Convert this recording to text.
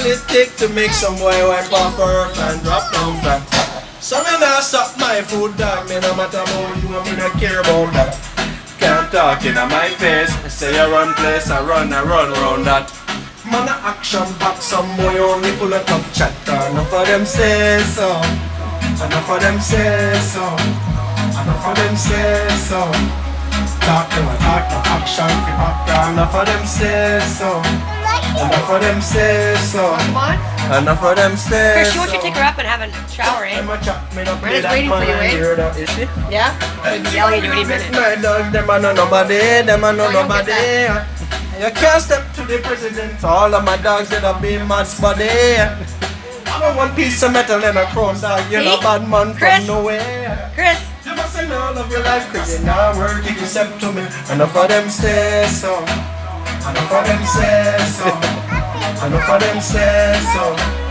all it take to make some boy wipe off her earth and drop down flat. So me nah stop my food dog, me no matter about you and me no care about that. Can't talk in my face, say I run place, I run round that. Man a action back, some boy only full of tough chatter. Enough of them say so, enough of them say so, enough of them say so. Talk to my talk, no action fi back. Enough of them say so, enough of them say so. Come on. Enough of them say Chris, she wants you to take her up and have a shower, eh? Miranda's waiting for you, eh? Is she? Yeah? I'll be yelling at you any minute. My dog, them a know nobody, them a know nobody. You can't step to the president. All of my dogs that have been mad buddy. I don't want piece of metal in a crown dog. You're See? no bad man Chris? from nowhere. Chris! You must send all of your life, Chris. You now work if you step to me. Enough of them say so. Enough of them say so. Enough of them say so.